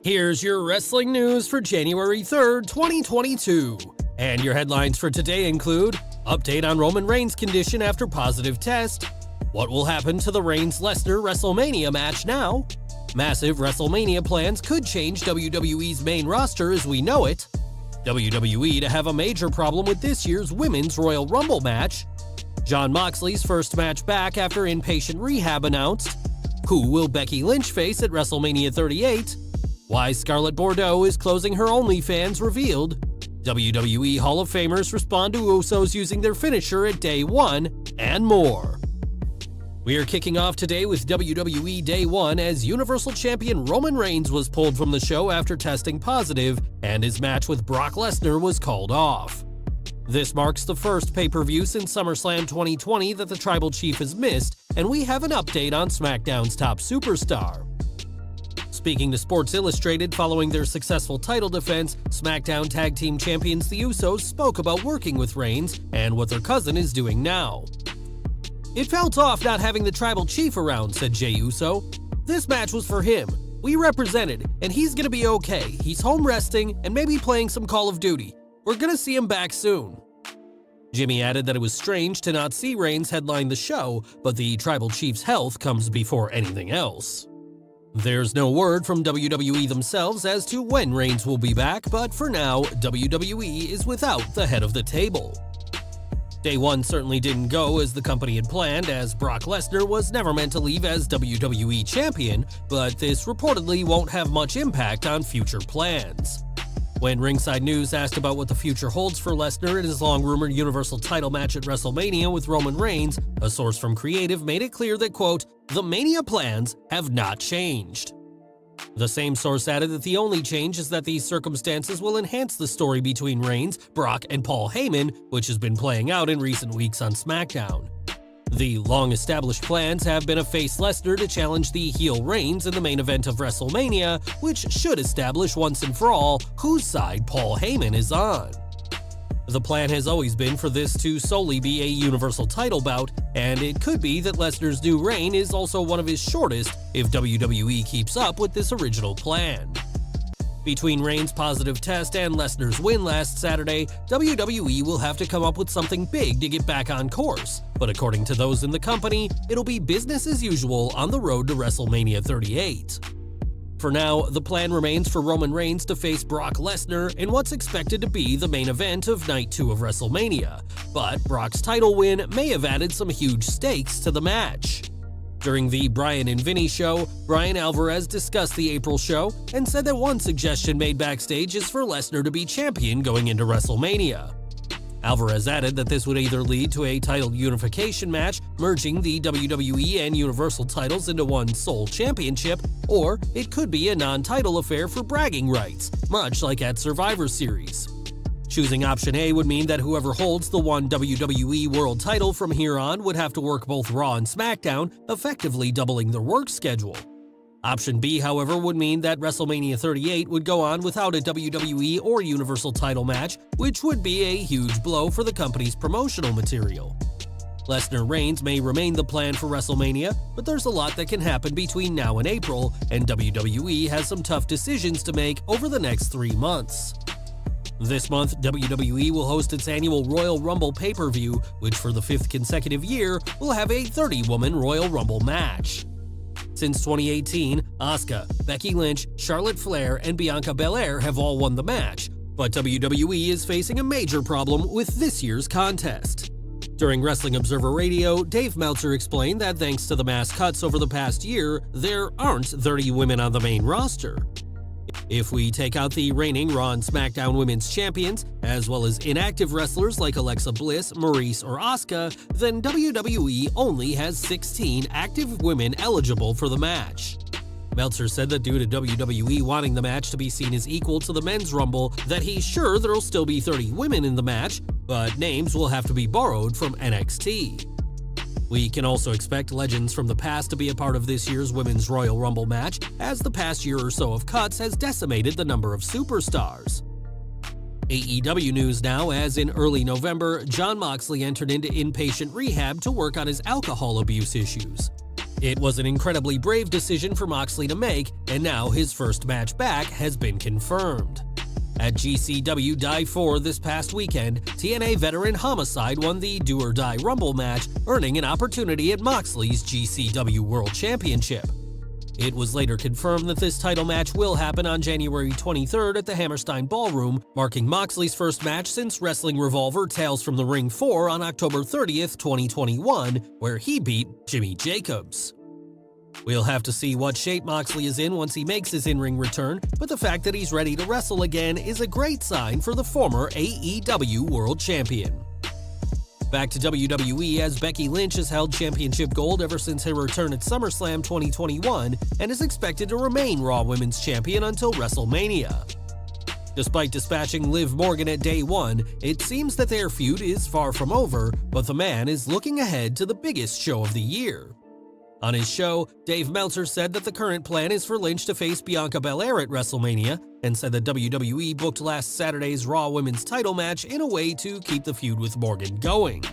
Here's your wrestling news for January 3rd, 2022. And your headlines for today include: update on Roman Reigns' condition after positive test, what will happen to the Reigns-Lesnar WrestleMania match now, massive WrestleMania plans could change WWE's main roster as we know it, WWE to have a major problem with this year's Women's Royal Rumble match, Jon Moxley's first match back after inpatient rehab announced, who will Becky Lynch face at WrestleMania 38, why Scarlett Bordeaux is closing her Onlyfans revealed, WWE Hall of Famers respond to Usos using their finisher at Day 1, and more. We are kicking off today with WWE Day 1 as Universal Champion Roman Reigns was pulled from the show after testing positive, and his match with Brock Lesnar was called off. This marks the first pay-per-view since SummerSlam 2020 that the Tribal Chief has missed, and we have an update on SmackDown's top superstar. Speaking to Sports Illustrated following their successful title defense, SmackDown Tag Team Champions the Usos spoke about working with Reigns and what their cousin is doing now. "It felt off not having the Tribal Chief around," said Jey Uso. "This match was for him. We represented, and he's gonna be okay. He's home resting and maybe playing some Call of Duty. We're gonna see him back soon." Jimmy added that it was strange to not see Reigns headline the show, but the Tribal Chief's health comes before anything else. There's no word from WWE themselves as to when Reigns will be back, but for now, WWE is without the head of the table. Day 1 certainly didn't go as the company had planned, as Brock Lesnar was never meant to leave as WWE Champion, but this reportedly won't have much impact on future plans. When Ringside News asked about what the future holds for Lesnar in his long-rumored Universal title match at WrestleMania with Roman Reigns, a source from Creative made it clear that, quote, "the Mania plans have not changed." The same source added that the only change is that these circumstances will enhance the story between Reigns, Brock, and Paul Heyman, which has been playing out in recent weeks on SmackDown. The long-established plans have been a face Lesnar to challenge the heel Reigns in the main event of WrestleMania, which should establish once and for all whose side Paul Heyman is on. The plan has always been for this to solely be a Universal title bout, and it could be that Lesnar's new reign is also one of his shortest if WWE keeps up with this original plan. Between Reigns' positive test and Lesnar's win last Saturday, WWE will have to come up with something big to get back on course, but according to those in the company, it'll be business as usual on the road to WrestleMania 38. For now, the plan remains for Roman Reigns to face Brock Lesnar in what's expected to be the main event of Night 2 of WrestleMania, but Brock's title win may have added some huge stakes to the match. During the Bryan and Vinny show, Bryan Alvarez discussed the April show and said that one suggestion made backstage is for Lesnar to be champion going into WrestleMania. Alvarez added that this would either lead to a title unification match, merging the WWE and Universal titles into one sole championship, or it could be a non-title affair for bragging rights, much like at Survivor Series. Choosing option A would mean that whoever holds the one WWE World title from here on would have to work both Raw and SmackDown, effectively doubling their work schedule. Option B, however, would mean that WrestleMania 38 would go on without a WWE or Universal title match, which would be a huge blow for the company's promotional material. Lesnar-Reigns may remain the plan for WrestleMania, but there's a lot that can happen between now and April, and WWE has some tough decisions to make over the next 3 months. This month, WWE will host its annual Royal Rumble pay-per-view, which for the 5th consecutive year will have a 30-woman Royal Rumble match. Since 2018, Asuka, Becky Lynch, Charlotte Flair, and Bianca Belair have all won the match, but WWE is facing a major problem with this year's contest. During Wrestling Observer Radio, Dave Meltzer explained that thanks to the mass cuts over the past year, there aren't 30 women on the main roster. If we take out the reigning Raw and SmackDown Women's Champions, as well as inactive wrestlers like Alexa Bliss, Maurice, or Asuka, then WWE only has 16 active women eligible for the match. Meltzer said that due to WWE wanting the match to be seen as equal to the Men's Rumble, that he's sure there'll still be 30 women in the match, but names will have to be borrowed from NXT. We can also expect legends from the past to be a part of this year's Women's Royal Rumble match, as the past year or so of cuts has decimated the number of superstars. AEW news now, as in early November, Jon Moxley entered into inpatient rehab to work on his alcohol abuse issues. It was an incredibly brave decision for Moxley to make, and now his first match back has been confirmed. At GCW Die 4 this past weekend, TNA veteran Homicide won the Do or Die Rumble match, earning an opportunity at Moxley's GCW World Championship. It was later confirmed that this title match will happen on January 23rd at the Hammerstein Ballroom, marking Moxley's first match since Wrestling Revolver Tales from the Ring 4 on October 30th, 2021, where he beat Jimmy Jacobs. We'll have to see what shape Moxley is in once he makes his in-ring return, but the fact that he's ready to wrestle again is a great sign for the former AEW World Champion. Back to WWE, as Becky Lynch has held championship gold ever since her return at SummerSlam 2021 and is expected to remain Raw Women's Champion until WrestleMania. Despite dispatching Liv Morgan at day one, it seems that their feud is far from over, but the man is looking ahead to the biggest show of the year. On his show, Dave Meltzer said that the current plan is for Lynch to face Bianca Belair at WrestleMania, and said that WWE booked last Saturday's Raw Women's title match in a way to keep the feud with Morgan going.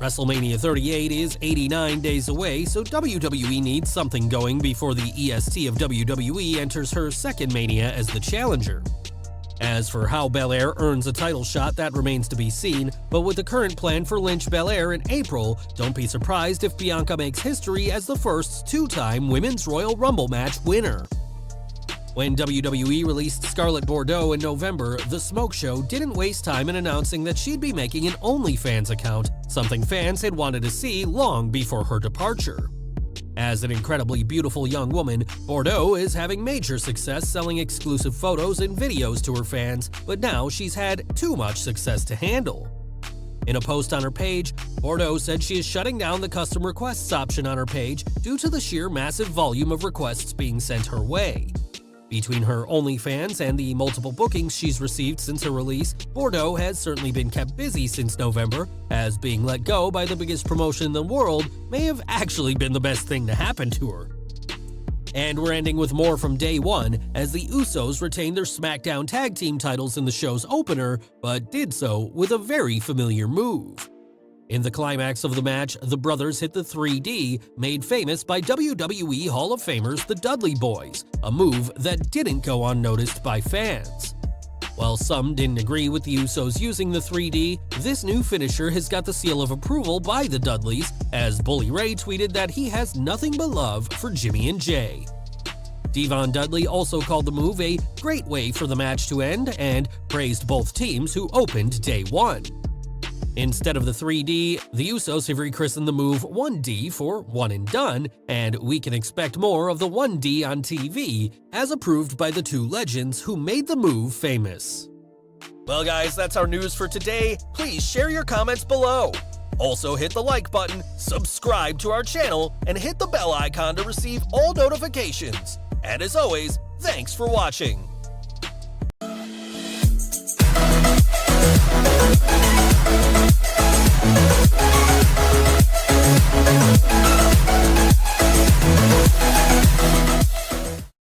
WrestleMania 38 is 89 days away, so WWE needs something going before the EST of WWE enters her second Mania as the challenger. As for how Belair earns a title shot, that remains to be seen, but with the current plan for Lynch-Belair in April, don't be surprised if Bianca makes history as the first two-time Women's Royal Rumble match winner. When WWE released Scarlett Bordeaux in November, The Smoke Show didn't waste time in announcing that she'd be making an Onlyfans account, something fans had wanted to see long before her departure. As an incredibly beautiful young woman, Bordeaux is having major success selling exclusive photos and videos to her fans, but now she's had too much success to handle. In a post on her page, Bordeaux said she is shutting down the custom requests option on her page due to the sheer massive volume of requests being sent her way. Between her OnlyFans and the multiple bookings she's received since her release, Bordeaux has certainly been kept busy since November, as being let go by the biggest promotion in the world may have actually been the best thing to happen to her. And we're ending with more from day one, as the Usos retained their SmackDown Tag Team titles in the show's opener, but did so with a very familiar move. In the climax of the match, the brothers hit the 3D, made famous by WWE Hall of Famers the Dudley Boys, a move that didn't go unnoticed by fans. While some didn't agree with the Usos using the 3D, this new finisher has got the seal of approval by the Dudleys, as Bully Ray tweeted that he has nothing but love for Jimmy and Jay. Devon Dudley also called the move a great way for the match to end and praised both teams who opened day one. Instead of the 3D, the Usos have rechristened the move 1D for One and Done, and we can expect more of the 1D on TV, as approved by the two legends who made the move famous. Well guys, that's our news for today. Please share your comments below. Also hit the like button, subscribe to our channel, and hit the bell icon to receive all notifications. And as always, thanks for watching.